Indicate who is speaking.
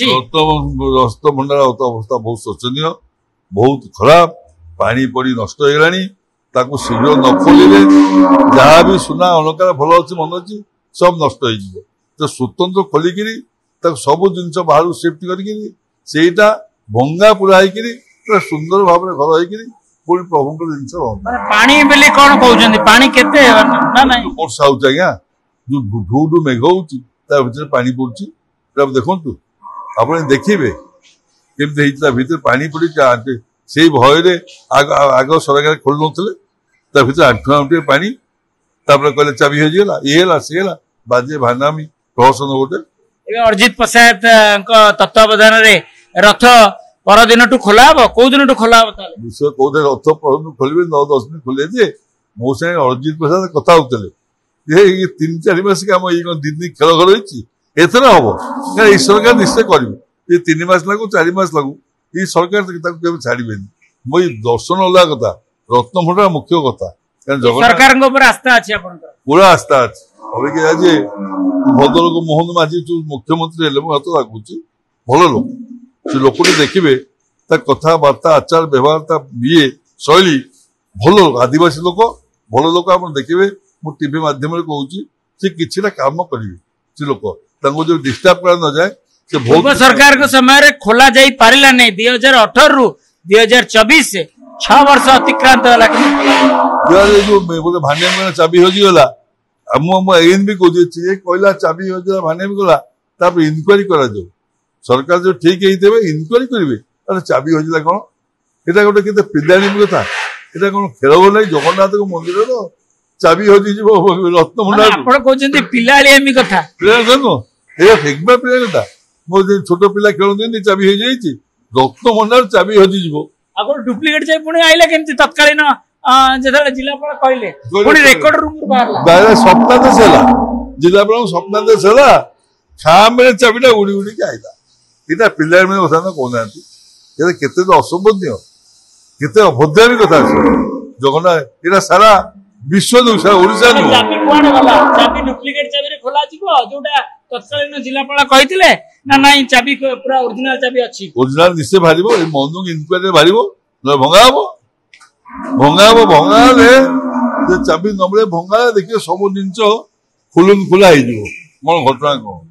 Speaker 1: रक्त भंडार अवस्था बहुत शोचनीय बहुत खराब पानी पड़ी नष्ट हो गलानी शीघ्र न खोलिले जहाँ भी सुना अलंकार भल अच्छी मन अच्छी सब नष्ट हो स्वतंत्र खोलिकी सब जिन बाहर शिफ्ट करटा भंगा पूरा हो सुंदर भाव में घर हो पुणी प्रभु जिन वर्षा हो जो ढू ढू मेघ हो पानी पड़ुची देखु आप देखिए केमती भर पानी पड़ी से भय आग सरकार खोल ना भर आंठु आंठुए पानी कहले चाबी होगा ये सी बाजे भानामी प्रहसन गोटे
Speaker 2: अरिजित पशायत तत्वावधान रथ परदिन खोला हम कौ दिन खोला
Speaker 1: विषय कौन रथ परदिन खोलिए 9-10 दिन खोलिए जे मो सागे अरिजित पशायत कथा होते 3-4 मास कम ये 2 दिन खेल घर होथर हम ये सरकार निश्चय करेंगे ये 3 मास लगू 4 मास लगू ये सरकार छाड़े मो दर्शन अलग कथा रत्नभंडार मुख्य कथा
Speaker 2: सरकार आस्था अच्छी
Speaker 1: पूरा आस्था अच्छी अबिक आज भद्रक मोहन माझी जो मुख्यमंत्री हाथ लगुच भल लोक से लोक देखिए कथबार्ता आचार व्यवहार ये शैली भल लोक आदिवासी लोक भल लोक आप देखिए मुझे टीवी मध्यम कहूँ सी कि कम करेंगे से लोक जो डिस्टर्ब कर न जाए
Speaker 2: सरकार समय खोला जा पारा नहीं 2018 रु 2024 6 वर्ष अतिक्रांत
Speaker 1: गोटे भाने चाबी होगला एन भी कहला चाबी होगा भाने गला इनक्वारी कर सरकार जो ठीक है इनक्वारी करेंगे चाबी होगा कौन यहाँ गोटे के पिलाणी कथा यहाँ कौन खेल ना जगन्नाथ मंदिर चाबी होगी रत्नभंडार
Speaker 2: कथा
Speaker 1: कथा मो छोट पिला खेलते चाबी हो जाए रत्नभंडार चाबी हजि
Speaker 2: डुप्लिकेट चाबी पुणी आइला केमती तत्कालीन जिलापाल कहले रेकर्ड रूम
Speaker 1: स्वप्नादेश है जिलापाल स्वप्नादेश है खामे चाबीटा उड़ी उड़ी आईला यहाँ पिला कथा ना कहना केते असंबंधी केते अभद्रामी कथा जगन्नाथ यहाँ सारा विश्व ओडिशा
Speaker 2: तत्कालीन जिलापाल कहते ना नाई चाबी पूरा ओरिजिनल चाबी अच्छी
Speaker 1: ओरिजिनल निश्चय बाहर मनु इनक्वारी बाहर भंगा भंगा चाबी न मिले भंगा देखिए सब जिन खुला हो घटना कौन